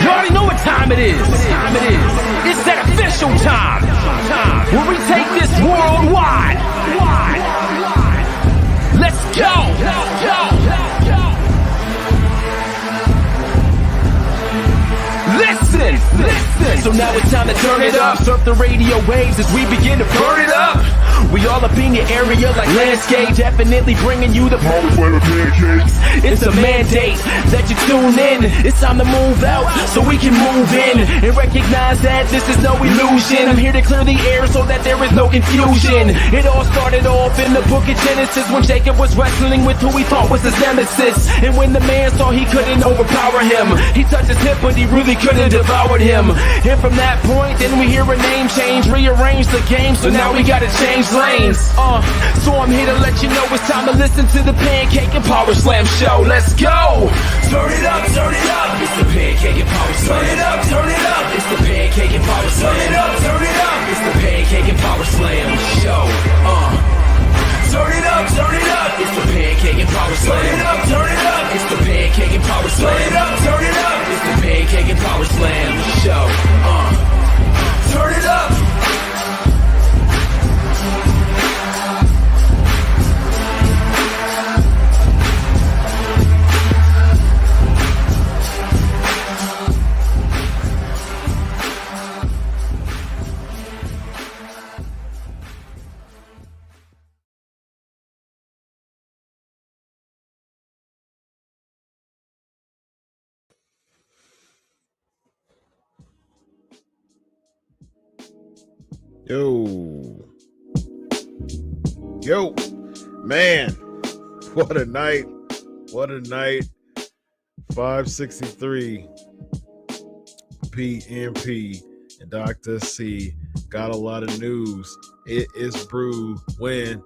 You already know what time it is. It's that official time. Where we take this worldwide. Let's go. Listen. So now it's time to turn it up. Surf the radio waves as we begin to burn it up. We all up in your area like landscape, definitely bringing you the pancakes. It's a mandate that you tune in. It's time to move out so we can move in and recognize that this is no illusion. I'm here to clear the air so that there is no confusion. It all started off in the book of Genesis when Jacob was wrestling with who he thought was his nemesis. And when the man saw he couldn't overpower him, he touched his hip but he really couldn't devour him. And from that point, then we hear a name change, rearrange the game, so now we gotta change lanes. So I'm here to let you know it's time to listen to the Pancake and Powerslam Show. Let's go! Turn it up, it's the Pancake and Powerslam. Turn it up, it's the Pancake and Powerslam. Turn it up, it's the Pancake and Powerslam Show. Turn it up, it's the Pancake and Powerslam. Turn it up, it's the Pancake and Powerslam. Turn it up, it's the Pancake and Powerslam Show. Turn it up. Yo, man, what a night. 5:63 PMP and Dr. C got a lot of news. It is brew when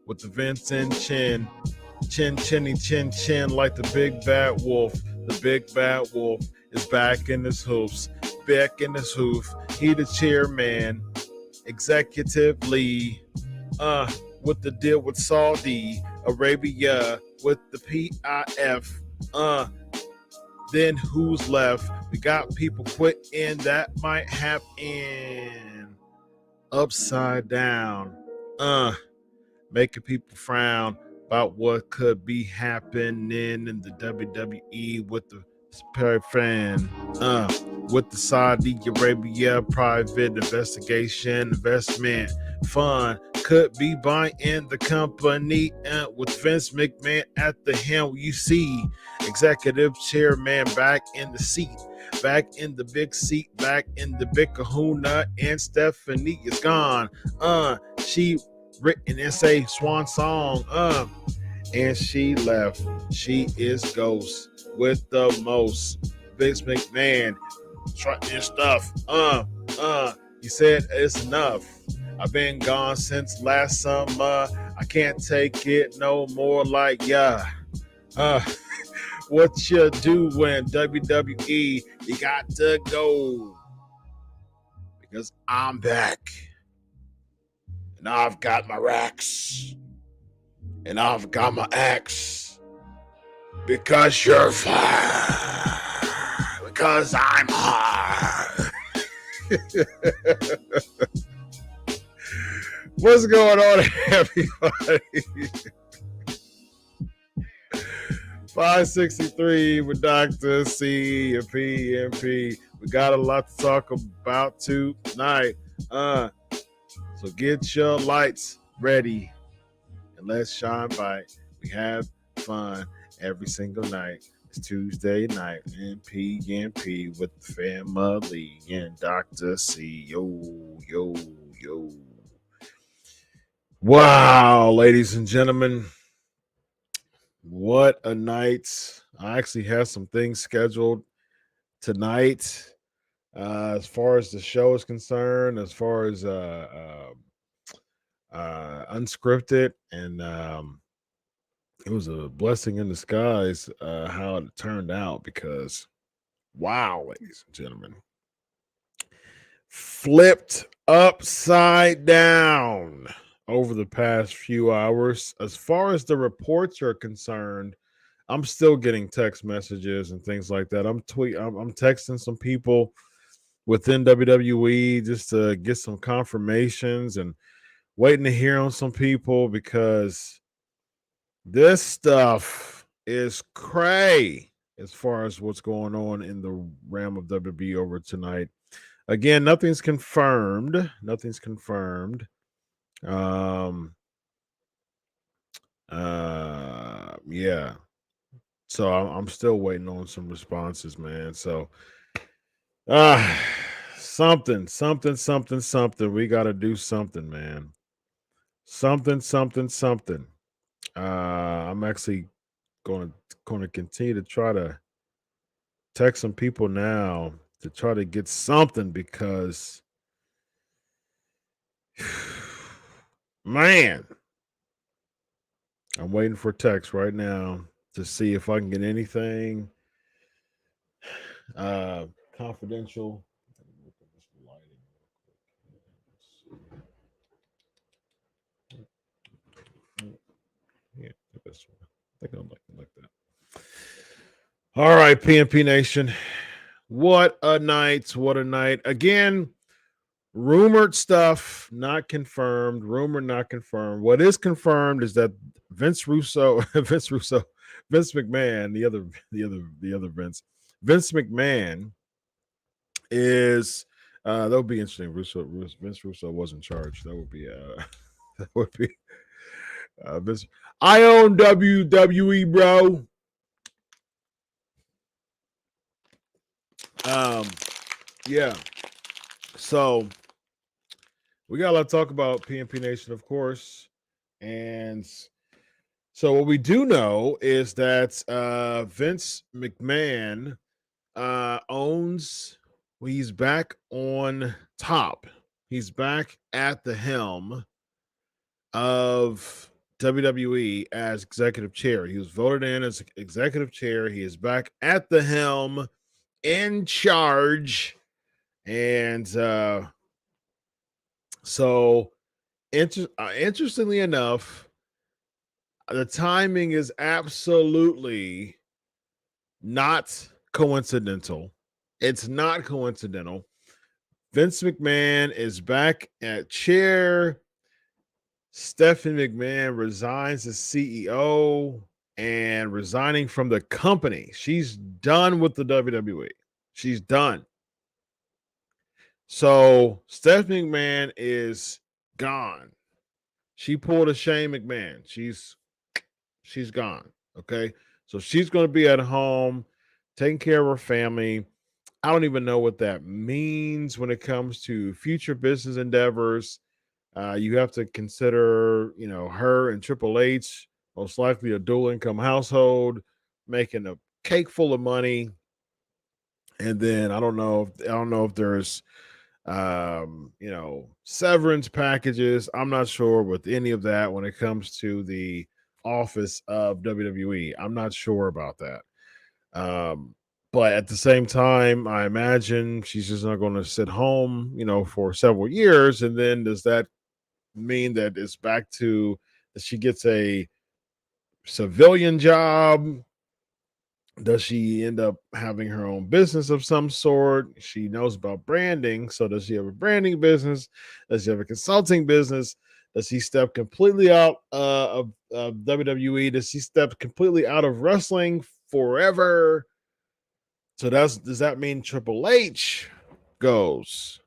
with the Vincent Chin like the big bad wolf. The big bad wolf is back in his hoofs. Back in his hoof. He the chairman, executive lead. With the deal with Saudi Arabia with the PIF. Then who's left? We got people quitting. That might happen. Upside down. Making people frown about what could be happening in the WWE with the fan. With the Saudi Arabia private investigation investment fund could be buying the company with Vince McMahon at the helm. You see, executive chairman back in the seat, back in the big seat, back in the big kahuna, and Stephanie is gone. She written and say swan song, and she left. She is ghost with the most. Vince McMahon trying this stuff. He said it's enough. I've been gone since last summer. I can't take it no more. Like, yeah. What you do when WWE? You got to go. Because I'm back. And I've got my racks. And I've got my axe. Because you're fired. Because I'm hard. What's going on, everybody? 563 with Dr. C and PMP. We got a lot to talk about tonight. So get your lights ready and let's shine bright. We have fun every single night. It's Tuesday night in PMP with the family and Dr. C. Yo. Wow, ladies and gentlemen. What a night. I actually have some things scheduled tonight. As far as the show is concerned, as far as unscripted, and it was a blessing in disguise how it turned out, because wow, ladies and gentlemen, flipped upside down over the past few hours. As far as the reports are concerned, I'm still getting text messages and things like that. I'm texting some people within WWE just to get some confirmations and waiting to hear on some people, because this stuff is cray as far as what's going on in the realm of WWE over tonight. Again, nothing's confirmed. Yeah. So I'm still waiting on some responses, man. So something. We got to do something, man. Something. I'm actually going to continue to try to text some people now to try to get something, because man, I'm waiting for text right now to see if I can get anything confidential. Yeah, that's one. I think I like that. All right, PMP Nation. What a night. Again, rumored stuff, not confirmed. Not confirmed. What is confirmed is that Vince McMahon, the other Vince McMahon is that would be interesting. Vince Russo was in charge. That would be Vince. I own WWE, bro. Yeah. So we got a lot to talk about, PMP Nation, of course. And so what we do know is that Vince McMahon owns, he's back on top. He's back at the helm of WWE as executive chair. He was voted in as executive chair. He is back at the helm, in charge. And so, interestingly enough, the timing is absolutely not coincidental. It's not coincidental. Vince McMahon is back at chair. Stephanie McMahon resigns as CEO and resigning from the company. She's done with the WWE. She's done. So Stephanie McMahon is gone. She pulled a Shane McMahon. She's gone. Okay. So she's going to be at home, taking care of her family. I don't even know what that means when it comes to future business endeavors. You have to consider, her and Triple H, most likely a dual income household, making a cake full of money. And then I don't know if there's severance packages. I'm not sure with any of that when it comes to the office of WWE. I'm not sure about that. But at the same time, I imagine she's just not going to sit home, for several years. And then does that mean that it's back to that she gets a civilian job? Does she end up having her own business of some sort? She knows about branding. So does she have a branding business? Does she have a consulting business? Does she step completely out of WWE? Does she step completely out of wrestling forever? So does that mean Triple H goes?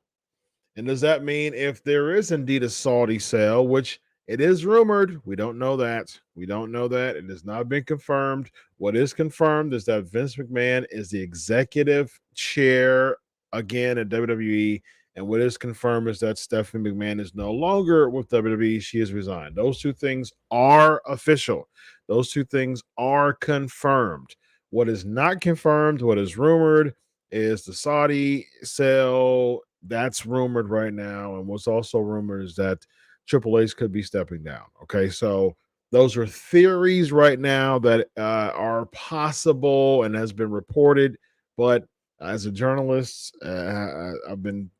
And does that mean if there is indeed a Saudi sale, which it is rumored, we don't know that. We don't know that. It has not been confirmed. What is confirmed is that Vince McMahon is the executive chair again at WWE. And what is confirmed is that Stephanie McMahon is no longer with WWE. She has resigned. Those two things are official. Those two things are confirmed. What is not confirmed, what is rumored, is the Saudi sale. That's rumored right now. And what's also rumored is that Triple H could be stepping down. Okay, so those are theories right now that are possible and has been reported. But as a journalist, I've been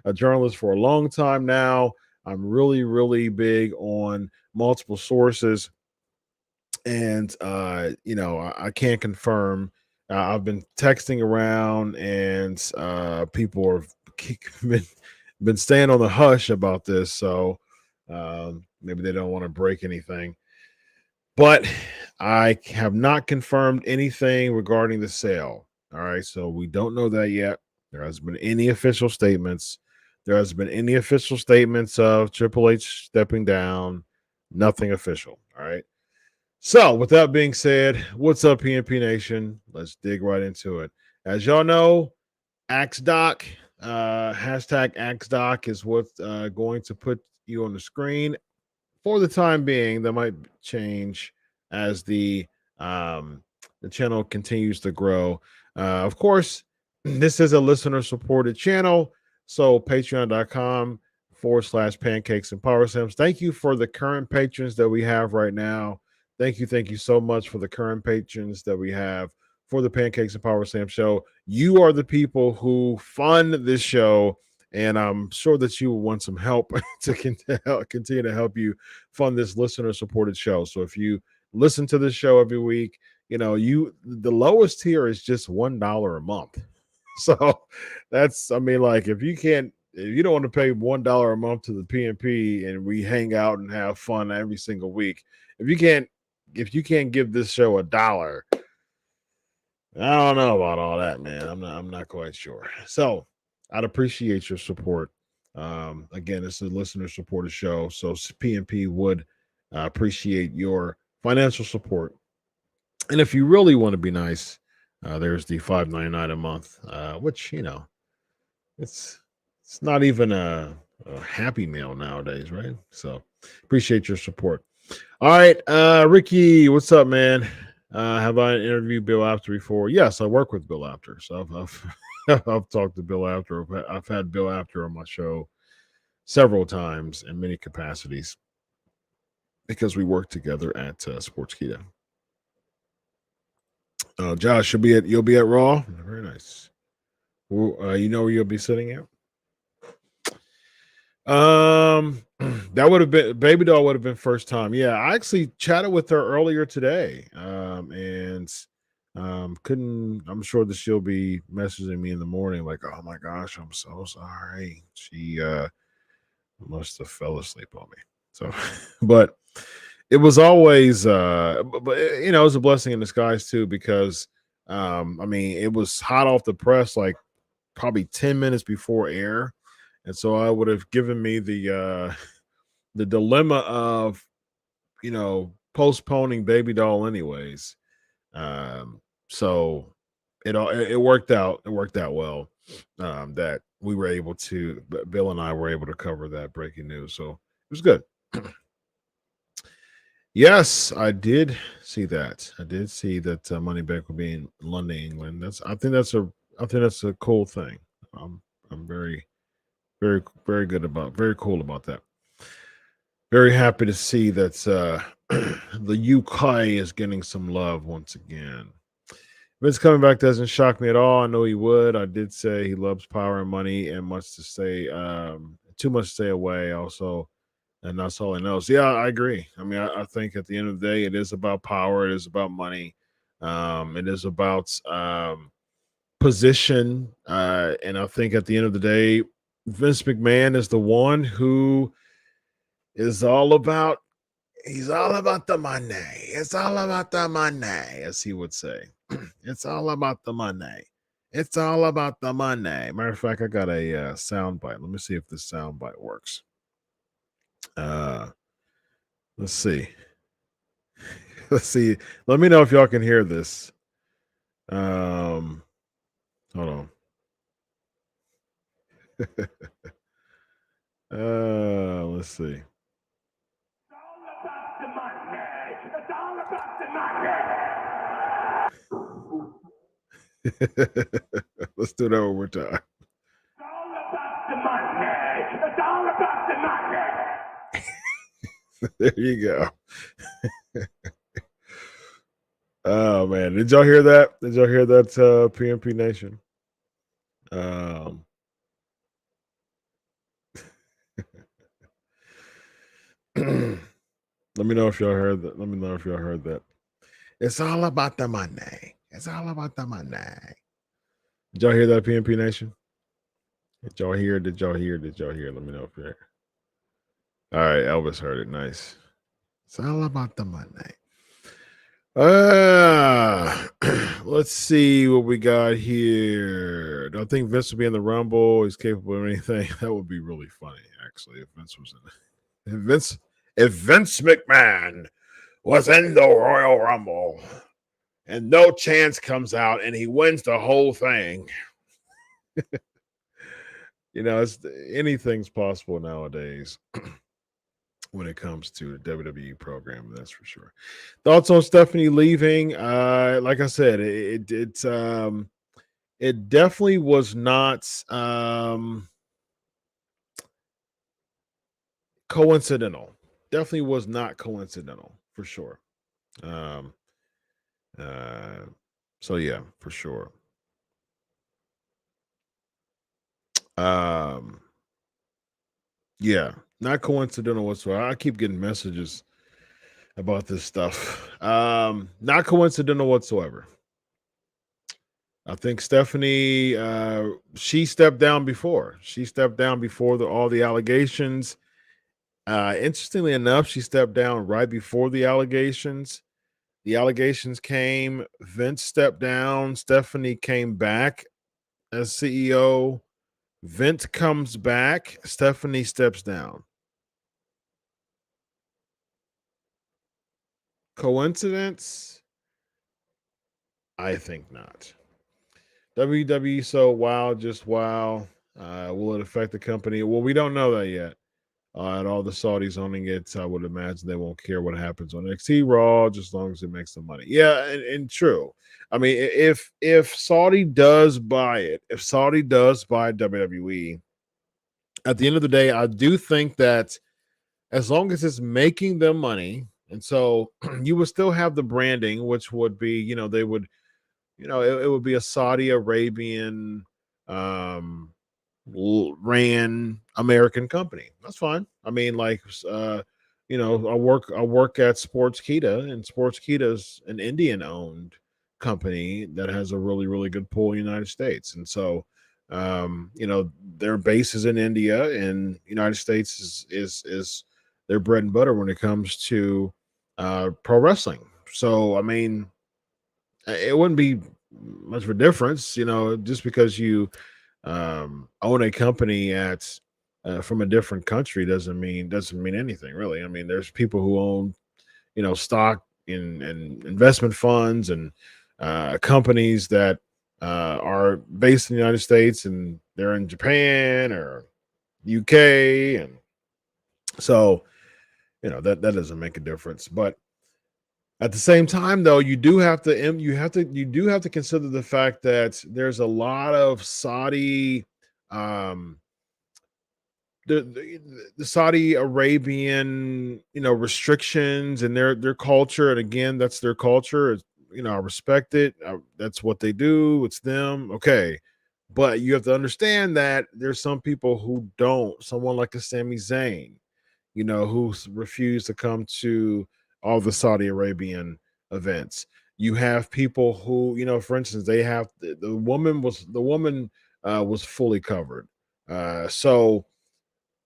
a journalist for a long time now. I'm really, really big on multiple sources. And, I can't confirm. I've been texting around, and people have been staying on the hush about this. So maybe they don't want to break anything. But I have not confirmed anything regarding the sale. All right. So we don't know that yet. There hasn't been any official statements. There hasn't been any official statements of Triple H stepping down. Nothing official. All right. So, with that being said, what's up, PNP Nation? Let's dig right into it. As y'all know, AxeDoc, hashtag AxeDoc is what's going to put you on the screen for the time being. That might change as the channel continues to grow. Of course, this is a listener-supported channel, so patreon.com/Pancakes and Powerslams. Thank you for the current patrons that we have right now. Thank you so much for the current patrons that we have for the Pancakes and Powerslams Show. You are the people who fund this show, and I'm sure that you will want some help to continue to help you fund this listener-supported show. So if you listen to this show every week, the lowest tier is just $1 a month. So that's, if you don't want to pay $1 a month to the PNP and we hang out and have fun every single week, if you can't give this show $1, I don't know about all that, man. I'm not quite sure. So I'd appreciate your support. Again, it's a listener supported show, so PNP would appreciate your financial support. And if you really want to be nice, there's the $5.99 a month, which it's not even a Happy Meal nowadays, right? So appreciate your support. All right, Ricky, what's up, man? Have I interviewed Bill Apter before? Yes, I work with Bill Apter, so I've talked to Bill Apter. I've had Bill Apter on my show several times in many capacities because we work together at Sportskeeda. Josh, you'll be at Raw. Very nice. You know where you'll be sitting at? That would have been Baby Doll would have been first time. Yeah, I actually chatted with her earlier today. And couldn't I'm sure that she'll be messaging me in the morning like, oh my gosh, I'm so sorry. She must have fell asleep on me. So but it was always but you know, it was a blessing in disguise too, because I mean, it was hot off the press, like probably 10 minutes before air. And so I would have given me the dilemma of, you know, postponing Baby Doll anyways. So it worked out. It worked out well. That we were able to, Bill and I were able to cover that breaking news. So it was good. Yes, I did see that. I did see that Money Back will be in London, England. I think that's a cool thing. I'm very, very, very very cool about that. Very happy to see that the UK is getting some love once again. Vince coming back doesn't shock me at all. I know he would. I did say he loves power and money and too much to stay away. Also, and that's all he knows. Yeah, I agree. I mean, I think at the end of the day, it is about power. It is about money. It is about position. And I think at the end of the day, Vince McMahon is the one who is all about. He's all about the money. It's all about the money, as he would say. It's all about the money. It's all about the money. Matter of fact, I got a sound bite. Let me see if this sound bite works. Let's see. Let's see. Let me know if y'all can hear this. Hold on. Let's see. It's all about the money. It's all about the money. Let's do that one more time. It's all about the money. It's all about the money. There you go. Oh man, did y'all hear that? Did y'all hear that, PMP Nation? Let me know if y'all heard that. Let me know if y'all heard that. It's all about the money. It's all about the money. Did y'all hear that, PMP Nation? Did y'all hear? Did y'all hear? Did y'all hear? Let me know if you're here. All right, Elvis heard it. Nice. It's all about the money. Let's see what we got here. Do I think Vince will be in the Rumble? He's capable of anything. That would be really funny, actually, if Vince was in it. If Vince McMahon was in the Royal Rumble and no chance comes out and he wins the whole thing. You know, anything's possible nowadays. When it comes to the WWE program, that's for sure. Thoughts on Stephanie leaving? Like I said, it definitely was not coincidental. Definitely was not coincidental for sure. So yeah, for sure. Yeah, not coincidental whatsoever. I keep getting messages about this stuff. Not coincidental whatsoever. I think Stephanie, she stepped down before. She stepped down before all the allegations. Interestingly enough, she stepped down right before the allegations. The allegations came. Vince stepped down. Stephanie came back as CEO. Vince comes back. Stephanie steps down. Coincidence? I think not. WWE so wild, just wow. Will it affect the company? Well, we don't know that yet. And all the Saudis owning it, I would imagine they won't care what happens on NXT Raw, just as long as it makes them money. Yeah, and true. I mean, if Saudi does buy it, if Saudi does buy WWE, at the end of the day, I do think that as long as it's making them money, and so you would still have the branding, which would be, they would, it would be a Saudi Arabian um ran American company. That's fine. I mean, like, I work at Sportskeeda, and Sportskeeda is an Indian owned company that has a really, really good pull in the United States. And so, their base is in India, and United States is their bread and butter when it comes to pro wrestling. So, I mean, it wouldn't be much of a difference, just because you own a company at from a different country doesn't mean anything, really. I mean, there's people who own stock in investment funds and companies that are based in the United States, and they're in Japan or UK, and so that doesn't make a difference. But at the same time, though, you do have to consider the fact that there's a lot of Saudi, um, the Saudi Arabian, restrictions and their culture. And again, that's their culture. I respect it. That's what they do. It's them. Okay. But you have to understand that there's some people who don't. Someone like a Sami Zayn, who's refused to come to all the Saudi Arabian events. You have people who, for instance, they have the woman was fully covered. So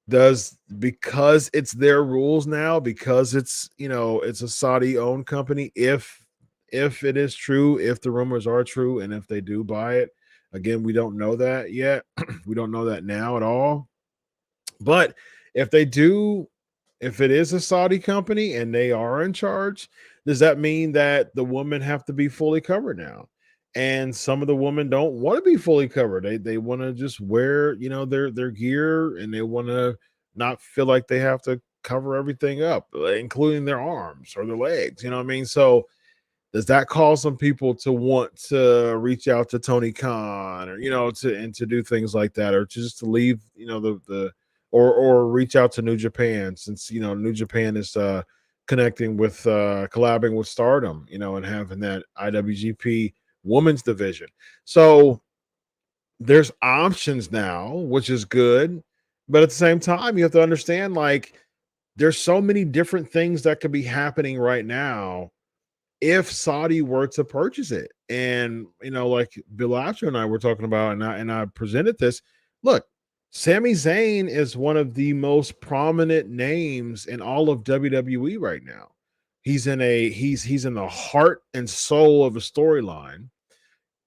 does, because it's their rules now, because it's a Saudi owned company, if it is true, if the rumors are true, and if they do buy it, again, we don't know that yet. We don't know that now at all. But if they do, if it is a Saudi company and they are in charge, does that mean that the women have to be fully covered now? And some of the women don't want to be fully covered. They want to just wear, their gear, and they want to not feel like they have to cover everything up, including their arms or their legs. You know what I mean? So does that cause some people to want to reach out to Tony Khan, or to do things like that, or just to leave the or reach out to New Japan, since New Japan is connecting with collabing with Stardom, and having that IWGP women's division. So there's options now, which is good, but at the same time, you have to understand, like, there's so many different things that could be happening right now if Saudi were to purchase it. And like Bill Asher and I were talking about, and I presented this. Look, Sami Zayn is one of the most prominent names in all of WWE right now. He's in the heart and soul of a storyline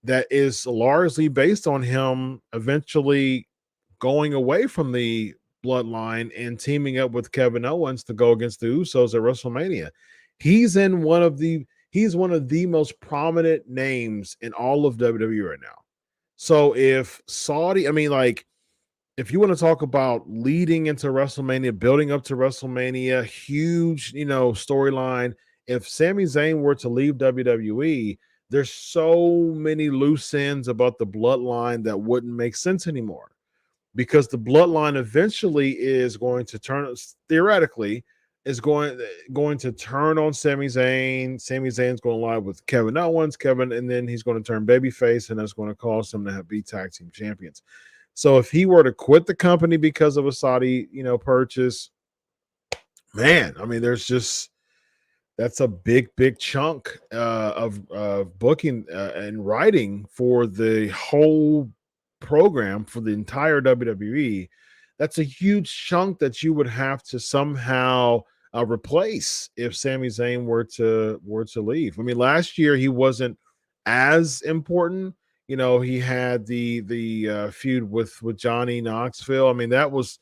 that is largely based on him eventually going away from the bloodline and teaming up with Kevin Owens to go against the Usos at WrestleMania. He's one of the most prominent names in all of WWE right now. So if Saudi, I mean, like, if you want to talk about leading into WrestleMania, building up to WrestleMania, huge, storyline, if Sami Zayn were to leave WWE, there's so many loose ends about the bloodline that wouldn't make sense anymore, because the bloodline eventually is going to turn, theoretically, is going to turn on Sami Zayn. Sami Zayn's going to lie with Kevin Owens, and then he's going to turn babyface, and that's going to cause him to be tag team champions. So if he were to quit the company because of a Saudi, purchase, man, I mean, that's a big chunk of booking and writing for the whole program for the entire WWE. That's a huge chunk that you would have to somehow replace if Sami Zayn were to leave. I mean, last year he wasn't as important. He had the feud with Johnny Knoxville. I mean, that was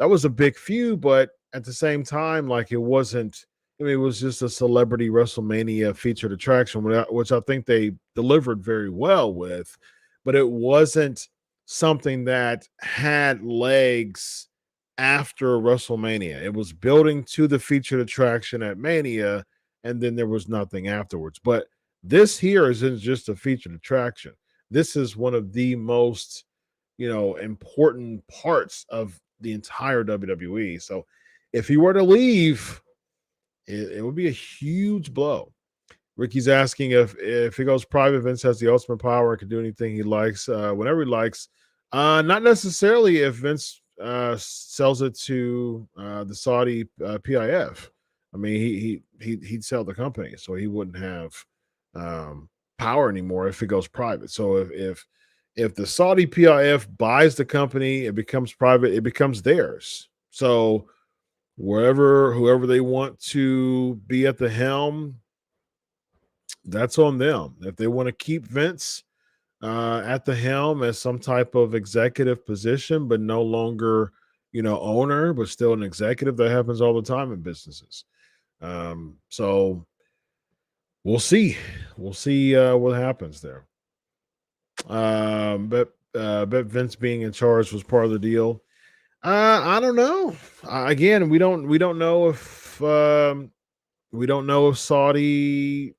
a big feud, but at the same time, like, it wasn't. I mean, it was just a celebrity WrestleMania featured attraction, which I think they delivered very well with, but it wasn't something that had legs after WrestleMania. It was building to the featured attraction at Mania, and then there was nothing afterwards. But this here isn't just a featured attraction. This is one of the most, important parts of the entire WWE. So if he were to leave, it would be a huge blow. Ricky's asking if he goes private, Vince has the ultimate power and can do anything he likes, whenever he likes. Not necessarily if Vince sells it to the Saudi PIF. I mean, he'd sell the company, so he wouldn't have power anymore if it goes private. So if the Saudi PIF buys the company, it becomes private, it becomes theirs. So whoever they want to be at the helm, that's on them. If they want to keep Vince at the helm as some type of executive position, but no longer, owner, but still an executive, that happens all the time in businesses. So we'll see. We'll see what happens there. But Vince being in charge was part of the deal. I don't know. Again, we don't know if Saudi.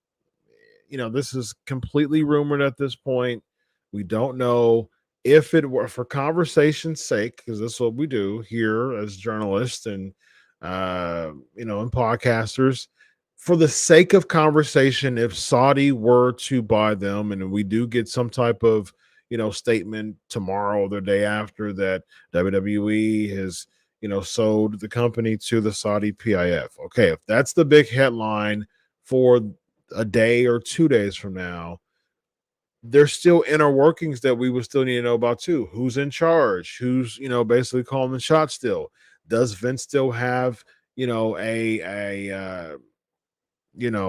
This is completely rumored at this point. We don't know if it were for conversation's sake, because that's what we do here as journalists and and podcasters. For the sake of conversation, if Saudi were to buy them, and we do get some type of statement tomorrow or the day after that WWE has sold the company to the Saudi PIF. Okay, if that's the big headline for a day or 2 days from now, there's still inner workings that we would still need to know about too. Who's in charge? Who's basically calling the shots still? Does Vince still have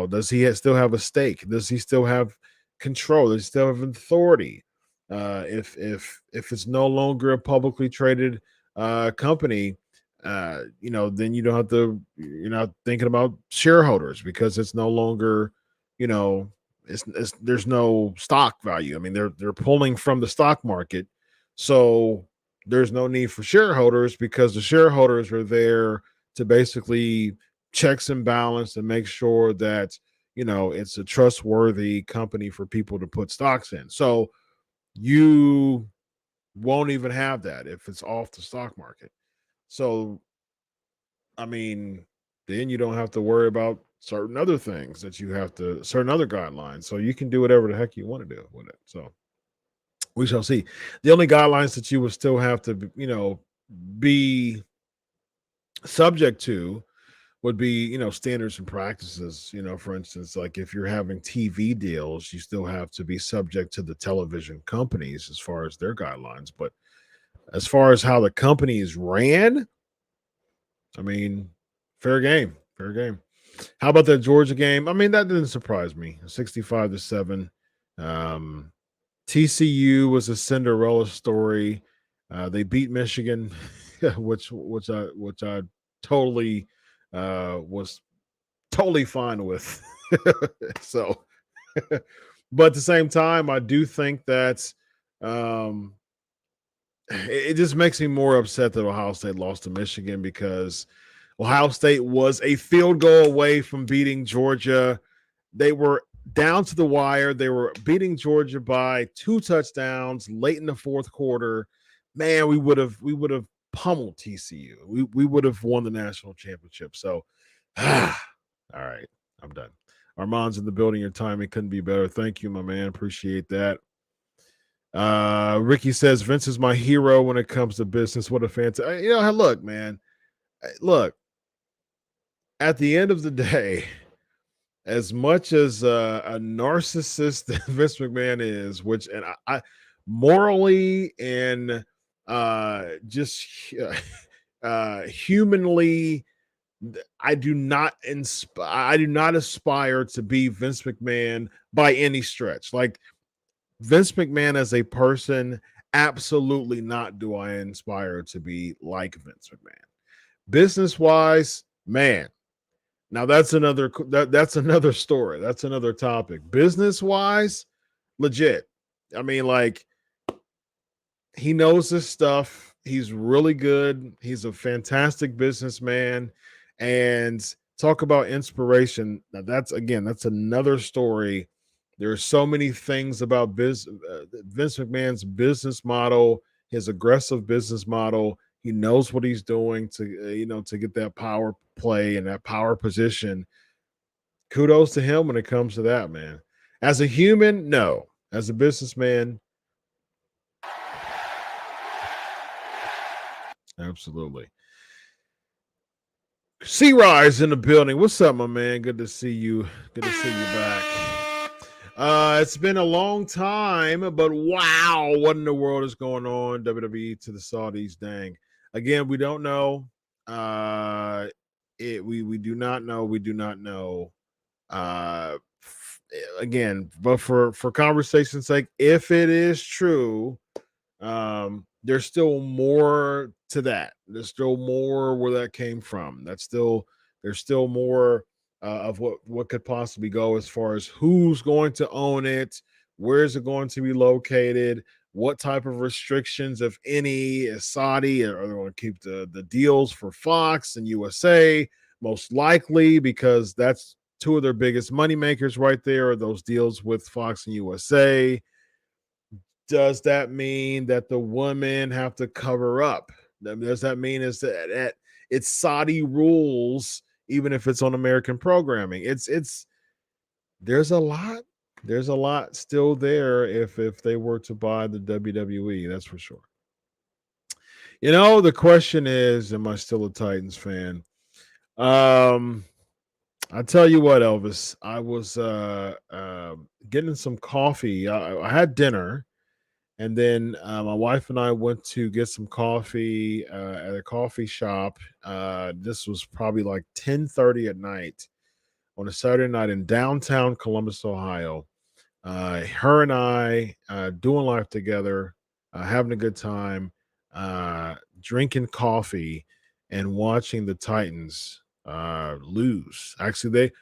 does he still have a stake? Does he still have control? Does he still have authority? If it's no longer a publicly traded company, then you don't have to. You're not thinking about shareholders because it's no longer, it's there's no stock value. I mean, they're pulling from the stock market, so there's no need for shareholders because the shareholders are there to basically checks and balance and make sure that it's a trustworthy company for people to put stocks in. So you won't even have that if it's off the stock market. So I mean, then you don't have to worry about certain other things that certain other guidelines. So you can do whatever the heck you want to do with it. So we shall see. The only guidelines that you would still have to be subject to would be standards and practices. For instance, like if you're having TV deals, you still have to be subject to the television companies as far as their guidelines. But as far as how the company is ran, I mean, fair game. How about that Georgia game? I mean, that didn't surprise me. 65-7. TCU was a Cinderella story. They beat Michigan, which I totally was totally fine with. So, but at the same time, I do think that it just makes me more upset that Ohio State lost to Michigan because Ohio State was a field goal away from beating Georgia. They were down to the wire. They were beating Georgia by 2 touchdowns late in the fourth quarter. Man, we would have pummeled TCU. We would have won the national championship. So, all right, I'm done. Armand's in the building. Your timing couldn't be better. Thank you, my man. Appreciate that. Ricky says Vince is my hero when it comes to business. What a fantastic. Look, man. Look, at the end of the day, as much as a narcissist that Vince McMahon is, which and I morally and just humanly, I do not aspire to be Vince McMahon by any stretch. Like Vince McMahon as a person, absolutely not do I inspire to be like Vince McMahon. Business wise, man. Now that's another story. That's another topic. Business wise, legit. I mean, like he knows his stuff. He's really good. He's a fantastic businessman. And talk about inspiration. Now that's another story. There are so many things about Vince McMahon's business model, his aggressive business model. He knows what he's doing to get that power play and that power position. Kudos to him when it comes to that, man. As a human, no. As a businessman, absolutely. C Rise in the building. What's up, my man? Good to see you. Good to see you back. It's been a long time, but wow, what in the world is going on? WWE to the Saudis, dang. Again, we don't know. We do not know. We do not know. Again, but for conversation's sake, if it is true, there's still more to that. There's still more where that came from. There's still more of what could possibly go as far as who's going to own it, where is it going to be located, what type of restrictions, if any, is Saudi, are they going to keep the deals for Fox and USA? Most likely, because that's two of their biggest money makers right there, are those deals with Fox and USA. Does that mean that the women have to cover up? Does that mean is that it's Saudi rules, even if it's on American programming? It's there's a lot still there if they were to buy the WWE, that's for sure. The question is, am I still a Titans fan? I tell you what, Elvis, I was getting some coffee. I had dinner. And then my wife and I went to get some coffee at a coffee shop. This was probably like 10:30 at night on a Saturday night in downtown Columbus, Ohio. Her and I doing life together, having a good time, drinking coffee, and watching the Titans lose. Actually,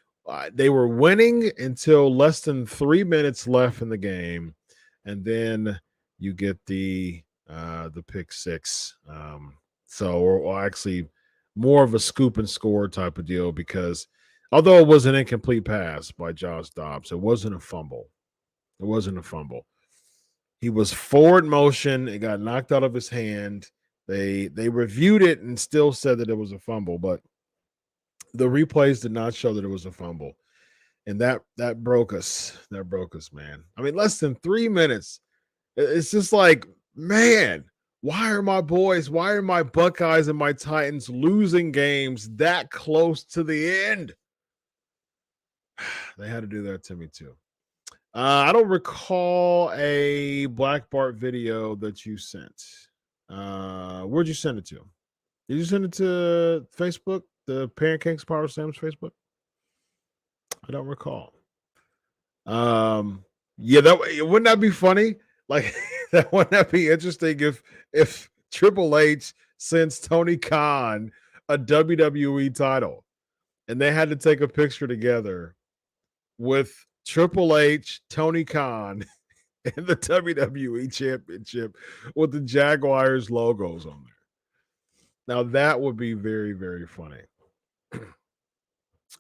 they were winning until less than 3 minutes left in the game, and then you get the pick six. Or actually more of a scoop and score type of deal, because although it was an incomplete pass by Josh Dobbs, it wasn't a fumble. It wasn't a fumble. He was forward motion. It got knocked out of his hand. They reviewed it and still said that it was a fumble, but the replays did not show that it was a fumble. And that broke us. That broke us, man. I mean, less than 3 minutes. It's just like, man, why are my Buckeyes and my Titans losing games that close to the end? They had to do that to me too. I don't recall a Black Bart video that you sent. Where'd you send it to? Did you send it to Facebook, the Pancakes Powerslams Facebook? I don't recall. Yeah, wouldn't that be funny? Like, that wouldn't that be interesting if Triple H sends Tony Khan a WWE title and they had to take a picture together with Triple H, Tony Khan, and the WWE Championship with the Jaguars logos on there. Now that would be very, very funny.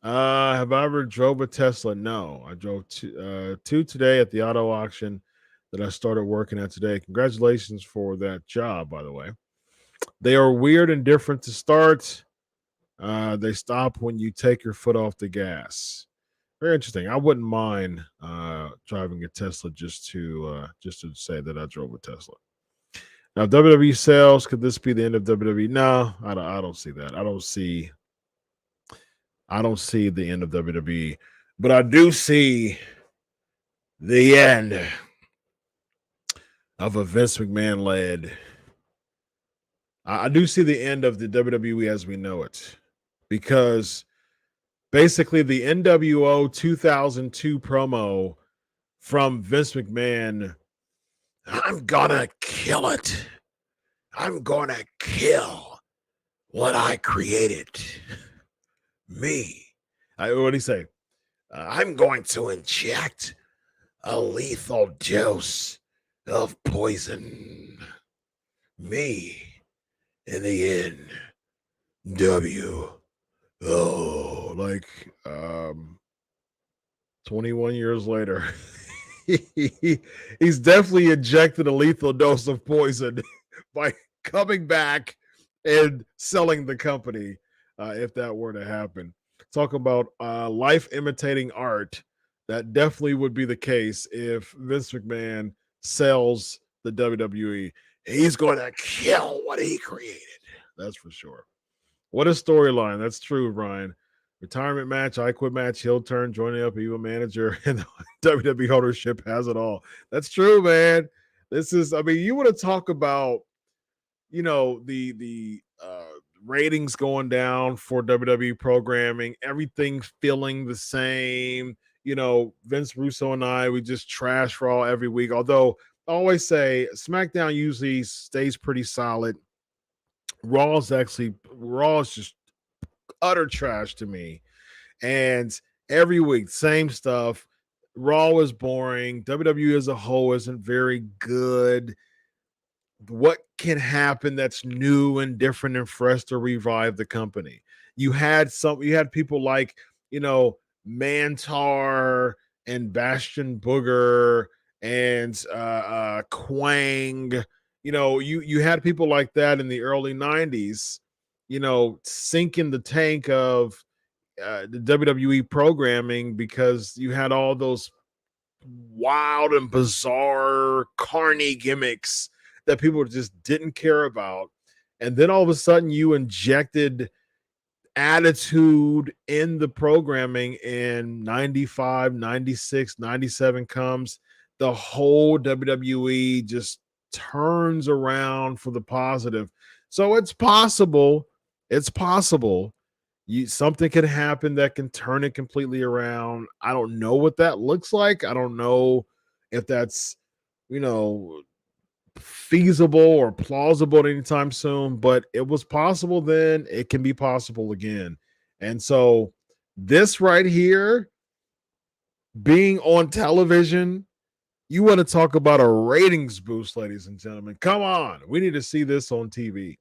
Have I ever drove a Tesla? No, I drove two today at the auto auction that I started working at today. Congratulations for that job, by the way. They are weird and different to start. They stop when you take your foot off the gas. Very interesting. I wouldn't mind driving a Tesla just to say that I drove a Tesla. Now, WWE sales, could this be the end of WWE? No, I don't see that. I don't see the end of WWE, but I do see the end of a Vince McMahon led. I do see the end of the WWE as we know it, because basically the NWO 2002 promo from Vince McMahon, I'm gonna kill it. I'm gonna kill what I created. Me. What do you say? I'm going to inject a lethal dose of poison. Me. in the NWO. Like 21 years later, he's definitely injected a lethal dose of poison by coming back and selling the company, if that were to happen. Talk about life imitating art. That definitely would be the case if Vince McMahon sells the WWE. He's going to kill what he created. That's for sure. What a storyline. That's true, Ryan. Retirement match, I quit match, heel turn, joining up evil manager, and the WWE ownership has it all. That's true, man. This is, I mean, you want to talk about, the ratings going down for WWE programming, everything feeling the same. Vince Russo and I, we just trash Raw every week. Although I always say SmackDown usually stays pretty solid. Raw is just utter trash to me. And every week, same stuff. Raw is boring. WWE as a whole isn't very good. What can happen that's new and different and fresh to revive the company? You had people like, Mantar and Bastion Booger and Quang. You had people like that in the early 90s, sinking the tank of the WWE programming because you had all those wild and bizarre carny gimmicks that people just didn't care about. And then all of a sudden you injected attitude in the programming in 95, 96, 97 comes. The whole WWE just turns around for the positive. So it's possible. Something can happen that can turn it completely around. I don't know what that looks like. I don't know if that's, feasible or plausible anytime soon, but it was possible then. It can be possible again. And so this right here, being on television, you want to talk about a ratings boost, ladies and gentlemen. Come on. We need to see this on TV.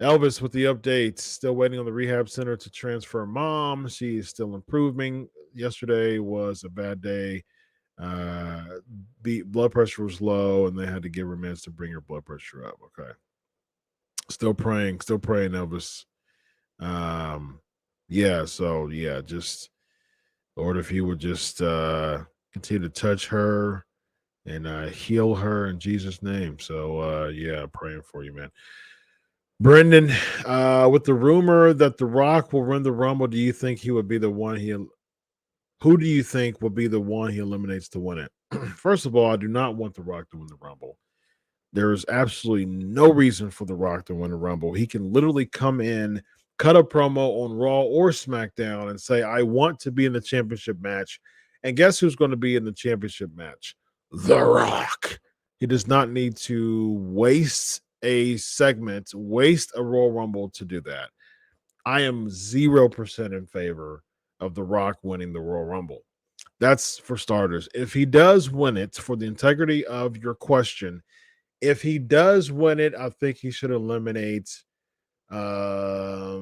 Elvis with the updates. Still waiting on the rehab center to transfer mom. She is still improving. Yesterday was a bad day. Blood pressure was low, and they had to give her meds to bring her blood pressure up. Okay. Still praying, Elvis. Just Lord, if you would just continue to touch her and heal her in Jesus' name. So praying for you, man. Brendan, with the rumor that The Rock will win the Rumble, do you think he would be the one who do you think will be the one he eliminates to win it? First of all, I do not want The Rock to win the Rumble. There is absolutely no reason for The Rock to win the Rumble. He can literally come in, cut a promo on Raw or SmackDown and say, I want to be in the championship match. And guess who's going to be in the championship match? The Rock. He does not need to waste a Royal Rumble to do that. I am 0% in favor of The Rock winning the Royal Rumble. That's for starters. If he does win it, for the integrity of your question, if he does win it, I think he should eliminate Solo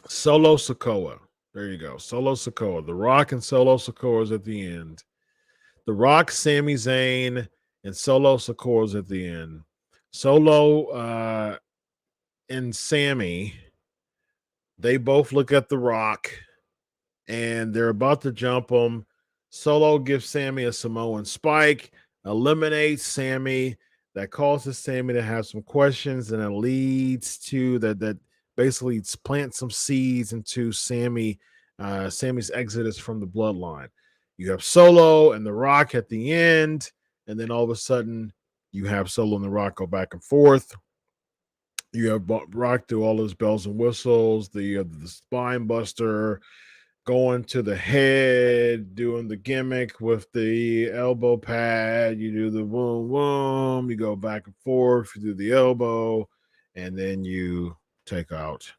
Sikoa. There you go. Solo Sikoa. The Rock and Solo Sikoa is at the end. The Rock, Sami Zayn, and Solo Sikoa is at the end. Solo and Sammy, they both look at The Rock and they're about to jump him. Solo gives Sammy a Samoan spike, eliminates Sammy. That causes Sammy to have some questions, and it leads to that basically plants some seeds into Sammy's exodus from the bloodline. You have Solo and The Rock at the end, and then all of a sudden you have Solo and The Rock go back and forth. You have Rock do all his bells and whistles, the spine buster, going to the head, doing the gimmick with the elbow pad. You do the boom, boom. You go back and forth. You do the elbow, and then you take out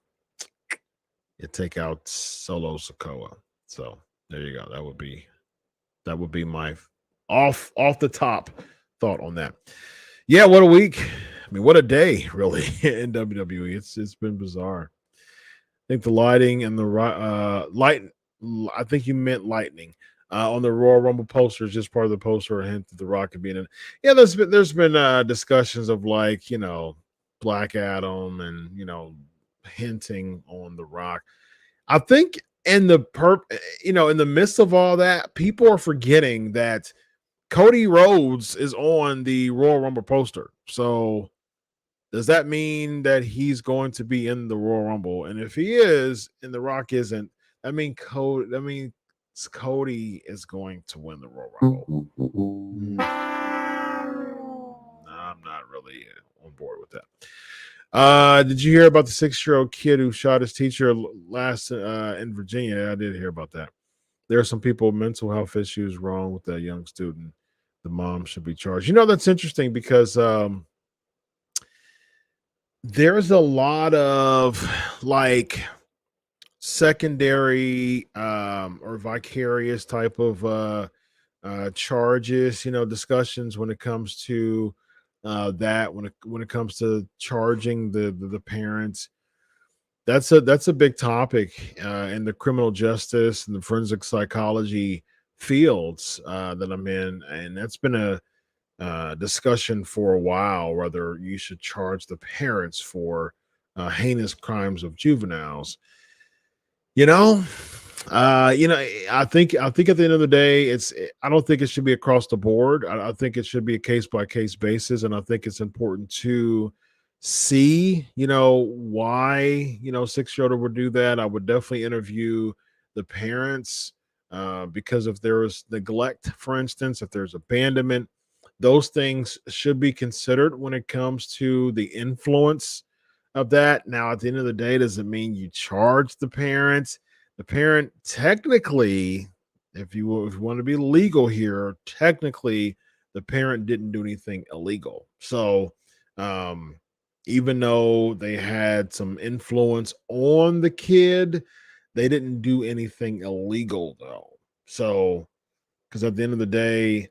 Solo Sikoa. So there you go. That would be my off the top thought on that. Yeah, what a week. I mean, what a day, really, in WWE. It's been bizarre. I think the lighting and the light. I think you meant lightning on the Royal Rumble poster is just part of the poster. A hint of the Rocket being in. Yeah, there's been discussions of like Black Adam and hinting on the Rock. I think in the in the midst of all that, people are forgetting that Cody Rhodes is on the Royal Rumble poster. So does that mean that he's going to be in the Royal Rumble? And if he is, and The Rock isn't, Cody is going to win the Royal Rumble. I'm not really on board with that. Did you hear about the 6-year-old kid who shot his teacher last in Virginia? I did hear about that. There are some people with mental health issues wrong with that young student. The mom should be charged. That's interesting because there's a lot of like secondary or vicarious type of charges, discussions when it comes to that when it comes to charging the parents. That's a big topic in the criminal justice and the forensic psychology fields that I'm in, and that's been a discussion for a while whether you should charge the parents for heinous crimes of juveniles. You know, I think at the end of the day, I don't think it should be across the board. I think it should be a case by case basis, and I think it's important to see, why 6-year-old would do that. I would definitely interview the parents because if there is neglect, for instance, if there's abandonment, those things should be considered when it comes to the influence of that. Now, at the end of the day, does it mean you charge the parents? The parent technically, if you want to be legal here, technically the parent didn't do anything illegal. So, even though they had some influence on the kid, they didn't do anything illegal though. So, because at the end of the day,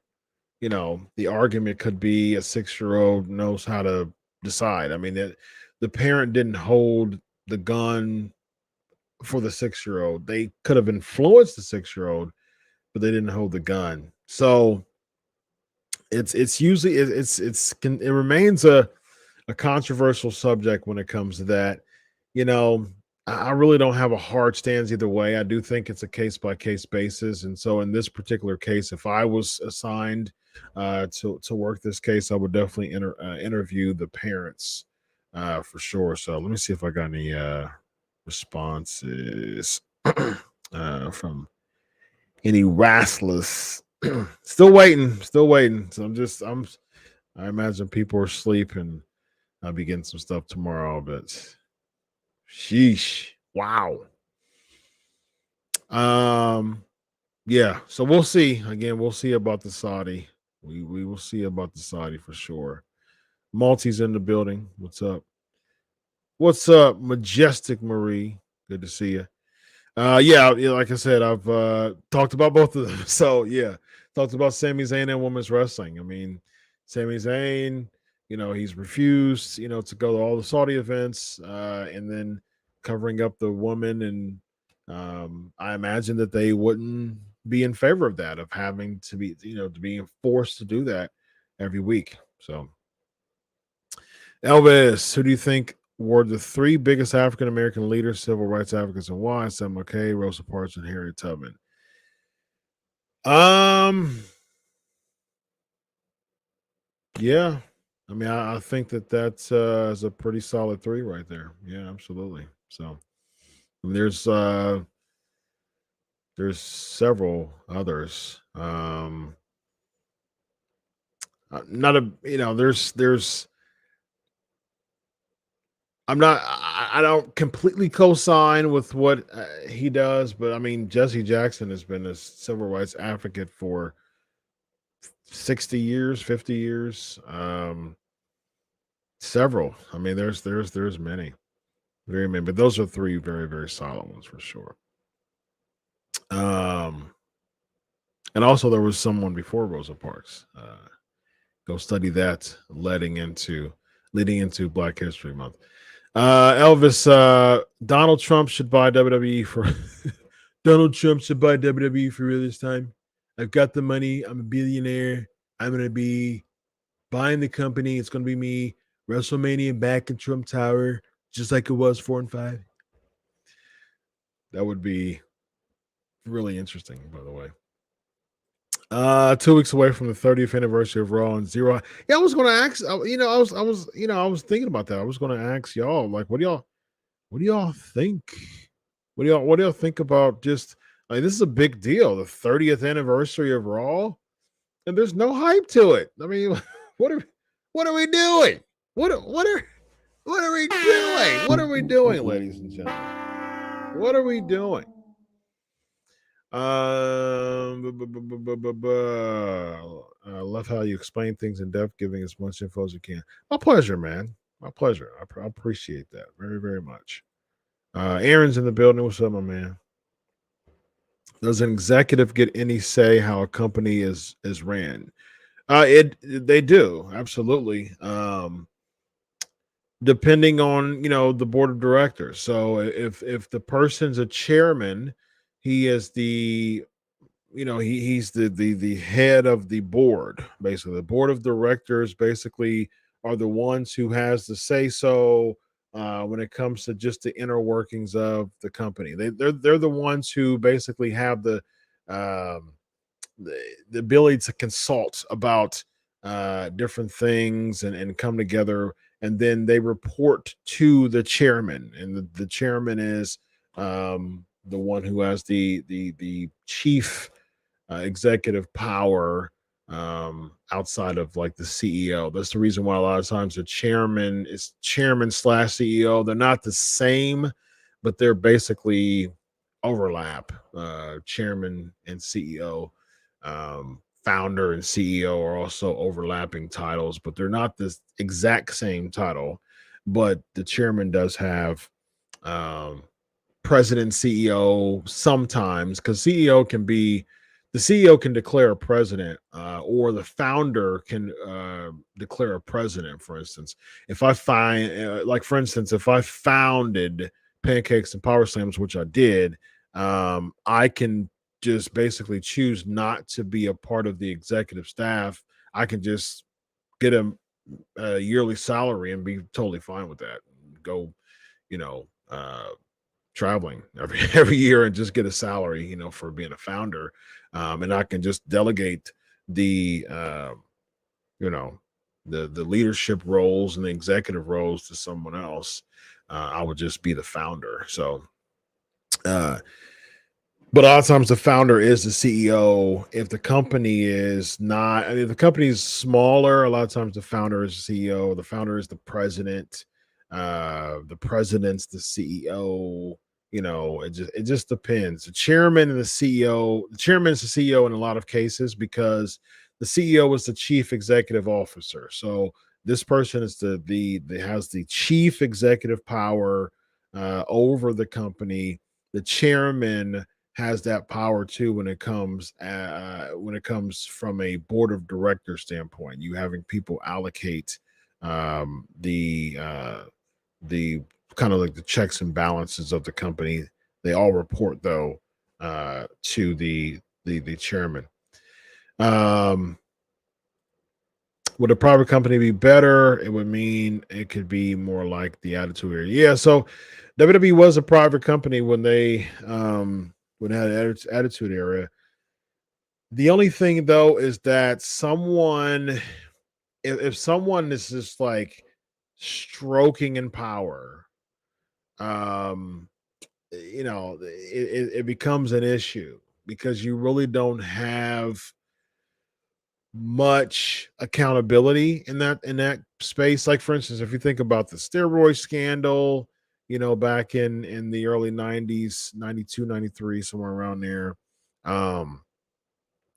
the argument could be a 6-year-old knows how to decide. I mean, the parent didn't hold the gun for the 6-year-old. They could have influenced the 6-year-old, but they didn't hold the gun. So it's usually it remains a controversial subject when it comes to that. I really don't have a hard stance either way. I do think it's a case by case basis, and so in this particular case, if I was assigned to work this case, I would definitely interview the parents for sure. So let me see if I got any responses from any wrestlers. Still waiting. So I imagine people are asleep, and I'll be getting some stuff tomorrow, but sheesh. Wow. Yeah, so we'll see. Again, we'll see about the Saudi. We will see about the Saudi for sure. Maltese in the building. What's up? What's up, Majestic Marie? Good to see you. Yeah, like I said, I've talked about both of them. So yeah, talked about Sami Zayn and women's wrestling. I mean, Sami Zayn, he's refused, to go to all the Saudi events, and then covering up the woman, and I imagine that they wouldn't be in favor of that, of having to be, to being forced to do that every week. So Elvis, who do you think were the 3 biggest African American leaders, civil rights advocates, and why? Sam McKay, Rosa Parks, and Harriet Tubman. Yeah, I mean, I think that's is a pretty solid 3 right there. Yeah, absolutely. So there's several others. Not a there's I don't completely co-sign with what he does, but I mean, Jesse Jackson has been a civil rights advocate for 60 years, 50 years. Several. I mean, there's many, very many, but those are 3 very, very solid ones for sure. And also there was someone before Rosa Parks, Go study that leading into Black History Month. Elvis, Donald Trump should buy WWE for Donald Trump should buy WWE for real this time. I've got the money. I'm a billionaire. I'm gonna be buying the company. It's gonna be me. WrestleMania back in Trump Tower, just like it was 4 and 5. That would be really interesting, by the way. 2 weeks away from the 30th anniversary of Raw and Zero. Yeah, I was going to ask. I was thinking about that. I was going to ask y'all, like, what do y'all think? What do y'all think about just like this is a big deal, the 30th anniversary of Raw, and there's no hype to it. I mean, what are we doing? What are we doing? What are we doing, ladies and gentlemen? What are we doing? I love how you explain things in depth, giving as much info as you can. My pleasure, man. My pleasure. I appreciate that very, very much. Aaron's in the building. What's up, my man? Does an executive get any say how a company is ran? They do, absolutely. Depending on the board of directors. So if the person's a chairman, he is he's the head of the board. Basically, the board of directors basically are the ones who has the say so when it comes to just the inner workings of the company. They're the ones who basically have the ability to consult about different things and come together, and then they report to the chairman, and the chairman is the one who has the chief executive power outside of like the CEO. That's the reason why a lot of times the chairman is chairman / CEO. They're not the same, but they're basically overlap. Chairman and CEO, founder and CEO are also overlapping titles, but they're not the exact same title. But the chairman does have president, CEO sometimes, because the CEO can declare a president, or the founder can declare a president. For instance, if I founded Pancakes and Powerslams, which I did, I can just basically choose not to be a part of the executive staff. I can just get a yearly salary and be totally fine with that. Go, traveling every year and just get a salary, for being a founder. And I can just delegate the leadership roles and the executive roles to someone else. I would just be the founder. So, but a lot of times the founder is the CEO. If the company is not, if the company is smaller, a lot of times the founder is the CEO. The founder is the president. The president's the CEO. It just depends. The chairman and the CEO. The chairman is the CEO in a lot of cases because the CEO is the chief executive officer. So this person is has the chief executive power over the company. The chairman has that power too when it comes from a board of directors standpoint. You having people allocate the kind of like the checks and balances of the company. They all report though to the chairman. Would a private company be better? It would mean it could be more like the Attitude Era. Yeah, so WWE was a private company when they had Attitude Era. The only thing though is that if someone is just like stroking in power, it becomes an issue because you really don't have much accountability in that space. Like for instance, if you think about the steroid scandal, back in the early 90s, 92, 93, somewhere around there.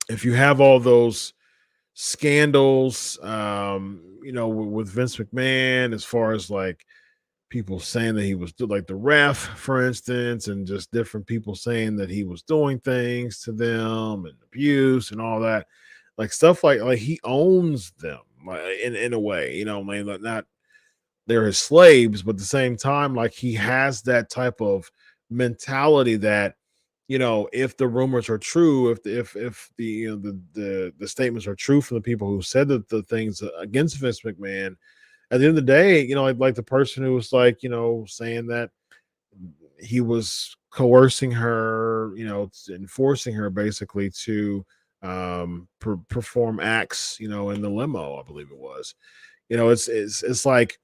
If you have all those scandals, with Vince McMahon, as far as like people saying that he was like the ref, for instance, and just different people saying that he was doing things to them and abuse and all that, like stuff like he owns them. in a way, you know, I mean, not they're his slaves, but at the same time, like he has that type of mentality that, you know, if the rumors are true, if the you know the statements are true from the people who said the things against Vince McMahon, at the end of the day, you know, like the person who was like, you know, saying that he was coercing her, you know, enforcing her basically to perform acts, you know, in the limo, I believe it was. You know, it's like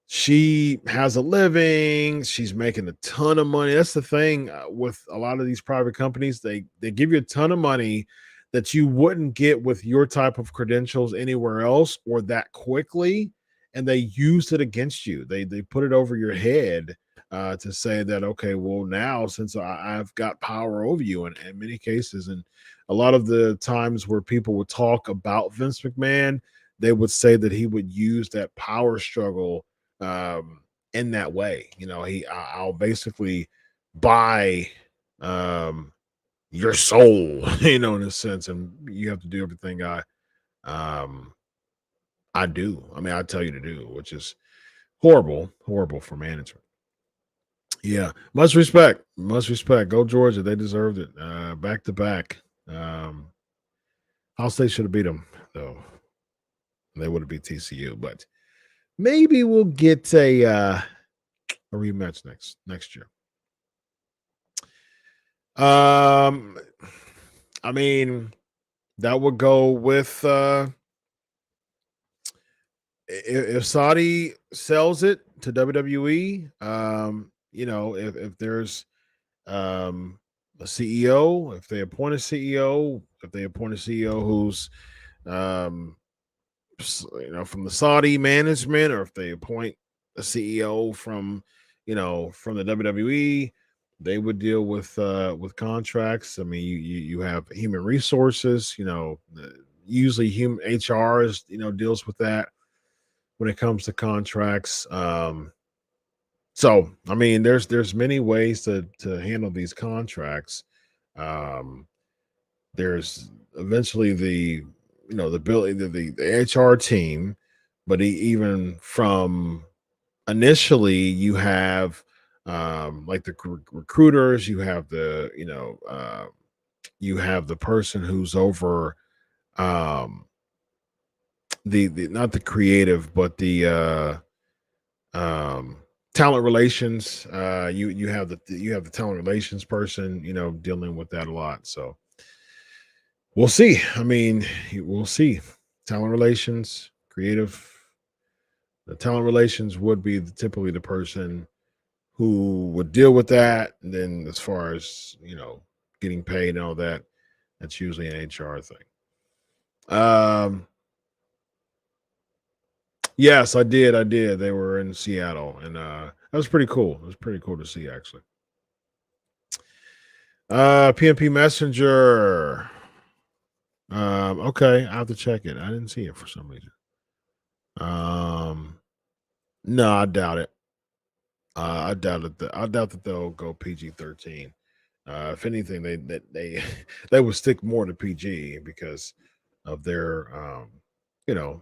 she has a living, she's making a ton of money. That's the thing with a lot of these private companies. They give you a ton of money that you wouldn't get with your type of credentials anywhere else or that quickly, and they use it against you. They put it over your head to say that, okay, well, now since I've got power over you in many cases. And a lot of the times where people would talk about Vince McMahon, they would say that he would use that power struggle in that way. You know, I'll basically buy your soul, you know, in a sense, and you have to do everything um I do. I mean, I tell you to do, which is horrible for management. Yeah, much respect, much respect. Go Georgia, they deserved it. Back to back. Ohio State should have beat them though. They would have beat TCU, but maybe we'll get a rematch next year. I mean, that would go with if Saudi sells it to WWE. You know, if there's a CEO, if they appoint a CEO, if they appoint a CEO who's you know, from the Saudi management, or if they appoint a CEO from, you know, from the WWE, they would deal with contracts. I mean, you have human resources, you know, usually human HR is, you know, deals with that when it comes to contracts. So I mean, there's many ways to handle these contracts. There's eventually the, you know, the ability the HR team, but even from initially you have like the recruiters, you have the, you know, you have the person who's over um the not the creative, but the talent relations. You have the talent relations person, you know, dealing with that a lot. So we'll see. I mean, we'll see. Talent relations, creative. The talent relations would be typically the person who would deal with that. And then as far as, you know, getting paid and all that, that's usually an HR thing. Yes, I did. I did. They were in Seattle, and that was pretty cool. It was pretty cool to see, actually. PNP Messenger. Okay, I have to check it. I didn't see it for some reason. No, I doubt it. I doubt it. I doubt that they'll go PG-13. If anything, they they would stick more to PG because of their you know,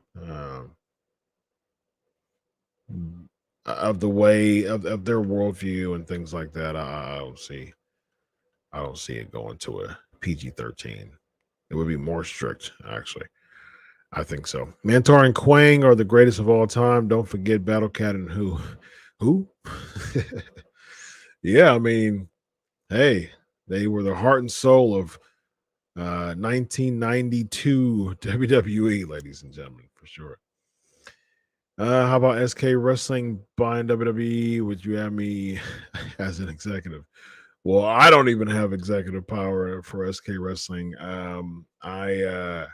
of the way of their worldview and things like that. I don't see it going to a PG-13. It would be more strict, actually. I think so. Mantar and Quang are the greatest of all time. Don't forget Battle Cat and who? Yeah, I mean, hey, they were the heart and soul of 1992 WWE, ladies and gentlemen, for sure. How about SK Wrestling buying WWE? Would you have me as an executive? Well, I don't even have executive power for SK Wrestling. I'm the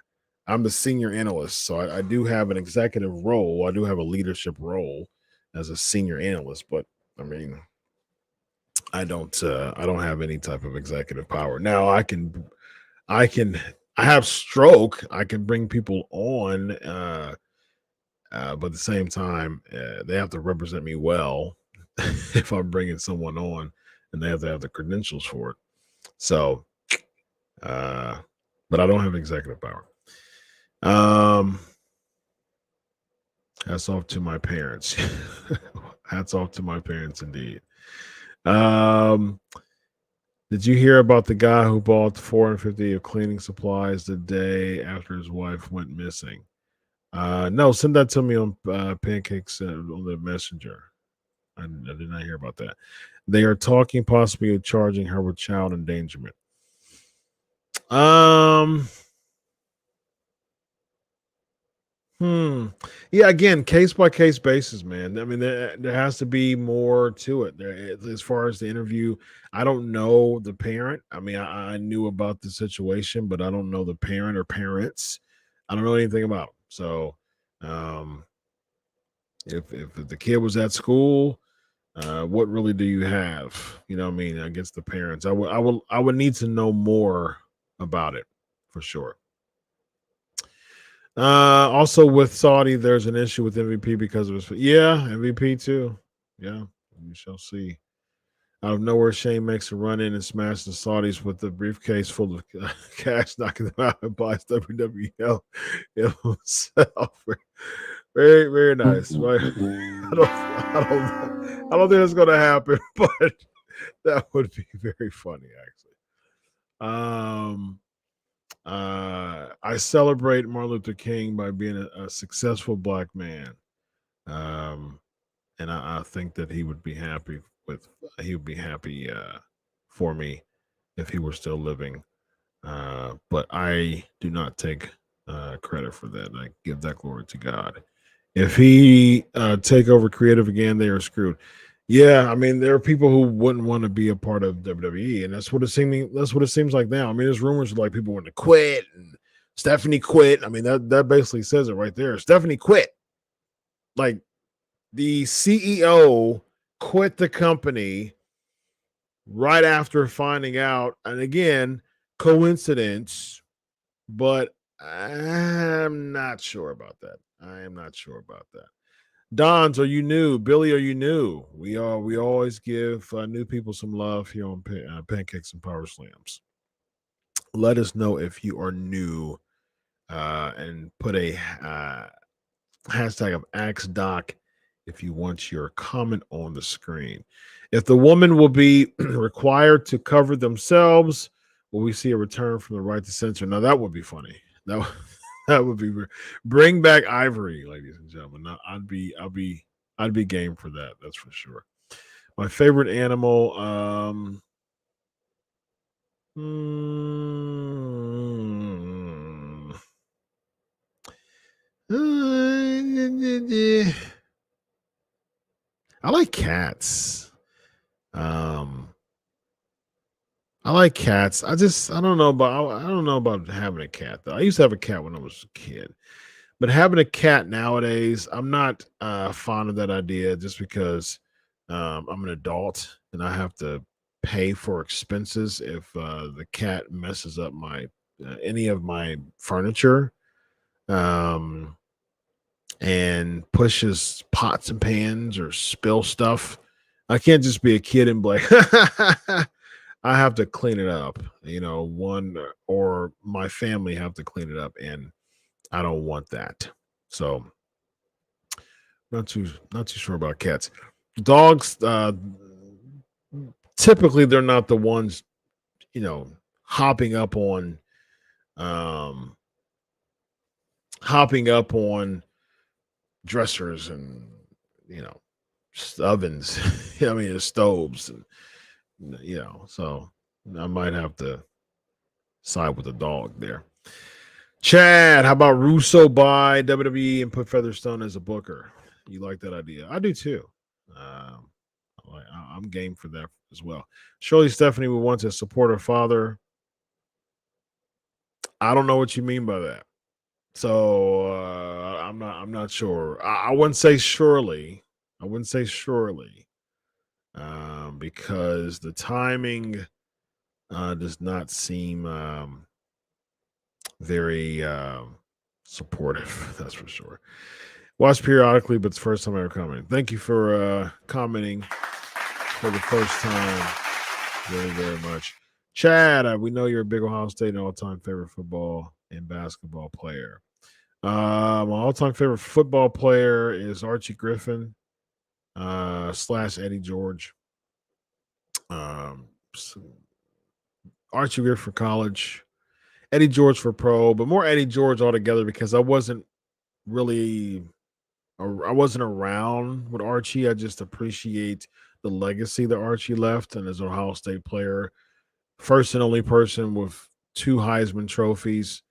senior analyst, so I do have an executive role. I do have a leadership role as a senior analyst, but I mean, I don't have any type of executive power. Now I have stroke. I can bring people on, but at the same time, they have to represent me well if I'm bringing someone on, and they have to have the credentials for it. So, but I don't have executive power. Hats off to my parents. Hats off to my parents, indeed. Um, did you hear about the guy who bought 450 of cleaning supplies the day after his wife went missing? No, send that to me on Pancakes on the messenger. I did not hear about that. They are talking possibly of charging her with child endangerment. Yeah, again, case by case basis, man. I mean, there has to be more to it. There, as far as the interview, I don't know the parent. I mean, I knew about the situation, but I don't know the parent or parents. I don't know anything about them. So, um, if the kid was at school, what really do you have? You know what I mean, against the parents? I would need to know more about it for sure. Also with Saudi, there's an issue with MVP because of his MVP too. Yeah, we shall see. Out of nowhere, Shane makes a run in and smashes the Saudis with the briefcase full of cash, knocking them out and buys WWL himself. Very, very nice. Right? I don't think that's going to happen, but that would be very funny, actually. I celebrate Martin Luther King by being a successful black man. And I think that he would be happy for me if he were still living. But I do not take credit for that. I give that glory to God. If he take over creative again, they are screwed. Yeah, I mean, there are people who wouldn't want to be a part of WWE, and that's what it seems like now. I mean, there's rumors of like people wanting to quit, and Stephanie quit. I mean, that basically says it right there. Stephanie quit. Like the CEO quit the company right after finding out, and again, coincidence, but I'm not sure about that. Dons, are you new? Billy, are you new? We always give new people some love here on Pancakes and Power Slams. Let us know if you are new, and put a hashtag of AxeDoc if you want your comment on the screen. If the woman will be required to cover themselves, will we see a return from the right to censor? Now that would be funny. That would be bring back Ivory, ladies and gentlemen. Now, I'd be game for that. That's for sure. My favorite animal. I like cats. I like cats. I don't know about having a cat though. I used to have a cat when I was a kid. But having a cat nowadays, I'm not fond of that idea just because I'm an adult and I have to pay for expenses if the cat messes up my any of my furniture, um, and pushes pots and pans or spill stuff. I can't just be a kid and be like, I have to clean it up. One or my family have to clean it up, and I don't want that. So not too sure about cats. Dogs, typically they're not the ones, hopping up on dressers and ovens. I mean, stoves, and so I might have to side with the dog there. Chad, how about Russo buy WWE and put Featherstone as a booker? You like that idea? I do too. I'm game for that as well. Surely Stephanie would want to support her father. I don't know what you mean by that. So I'm not sure. I wouldn't say surely. Because the timing does not seem very supportive. That's for sure. Watch periodically, but it's the first time ever commenting. Thank you for commenting for the first time. Very, very much. Chad, we know you're a big Ohio State and all-time favorite football and basketball player. My all-time favorite football player is Archie Griffin / Eddie George. Archie Griffin for college, Eddie George for pro, but more Eddie George altogether because I wasn't around with Archie. I just appreciate the legacy that Archie left, and as an Ohio State player, first and only person with 2 Heisman trophies.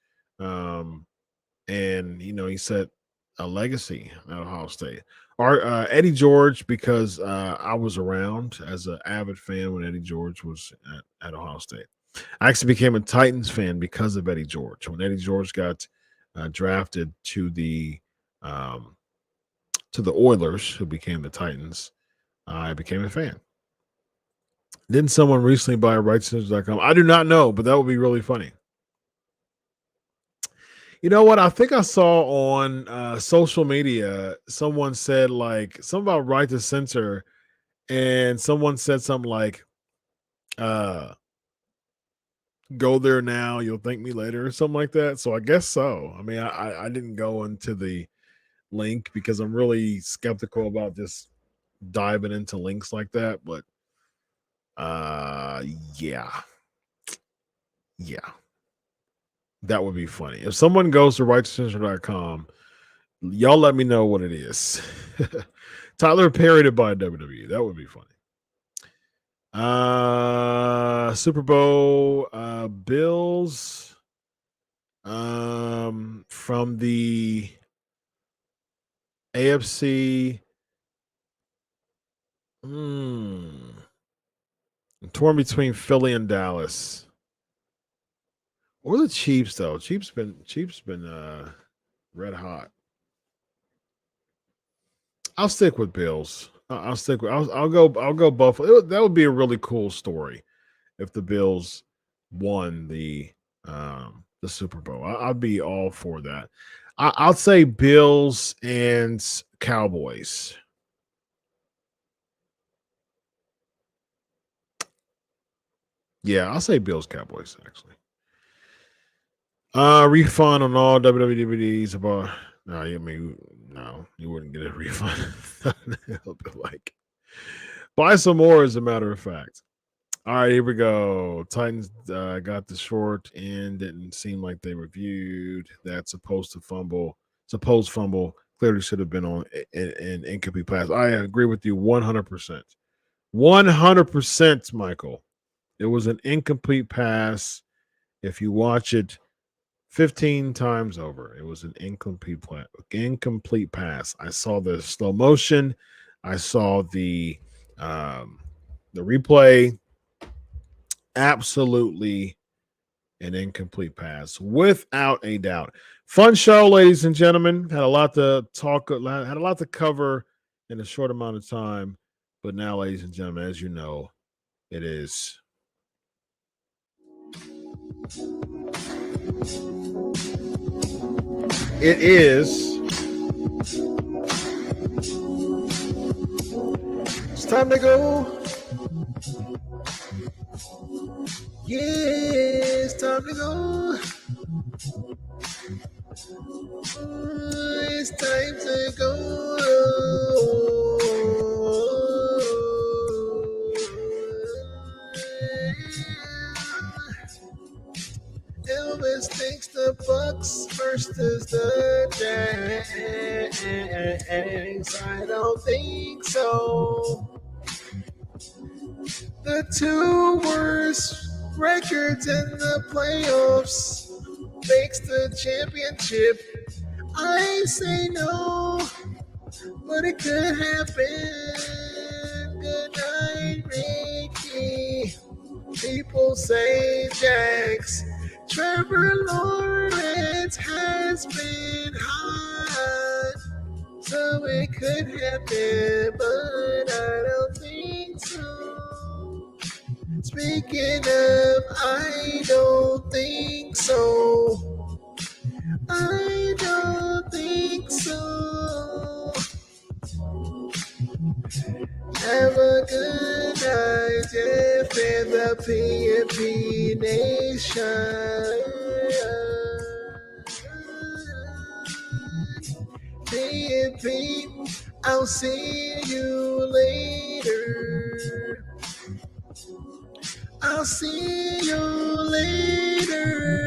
And he set a legacy at Ohio State. Eddie George, because I was around as an avid fan when Eddie George was at Ohio State. I actually became a Titans fan because of Eddie George. When Eddie George got drafted to the Oilers, who became the Titans, I became a fan. Didn't someone recently buy rightsnitch.com? I do not know, but that would be really funny. You know what? I think I saw on social media, someone said something about right to censor, and someone said something like, go there now, you'll thank me later, or something like that. So I guess so. I mean, I didn't go into the link because I'm really skeptical about just diving into links like that. But yeah. That would be funny. If someone goes to rightcensor.com, y'all let me know what it is. Tyler Perry to buy WWE. That would be funny. Super Bowl Bills from the AFC. I'm torn between Philly and Dallas. Or the Chiefs, though. Chiefs been red hot. I'll stick with Bills. I'll go Buffalo. That would be a really cool story if the Bills won the Super Bowl. I'd be all for that. I'll say Bills and Cowboys. Yeah, I'll say Bills Cowboys actually. Refund on all WWE DVDs about no, you wouldn't get a refund. It'll be like buy some more, as a matter of fact. All right, here we go. Titans got the short end. Didn't seem like they reviewed that supposed fumble. Clearly should have been on an incomplete pass. I agree with you 100%. 100%, Michael. It was an incomplete pass. If you watch it 15 times over, it was an incomplete pass. I saw the slow motion. I saw the replay. Absolutely an incomplete pass, without a doubt. Fun show, ladies and gentlemen. Had a lot to cover in a short amount of time. But now, ladies and gentlemen, as you know, it is it's time to go. Yeah, it's time to go. It's time to go. Elvis thinks the Bucks versus the Jags. I don't think so. The 2 worst records in the playoffs makes the championship. I say no, but it could happen. Good night, Ricky. People say Jax. Trevor Lawrence has been hot, so it could happen, but I don't think so. Speaking of, I don't think so. I don't think so. Have a good night, Jeff and the PNP Nation. see it, Pete. I'll see you later. I'll see you later.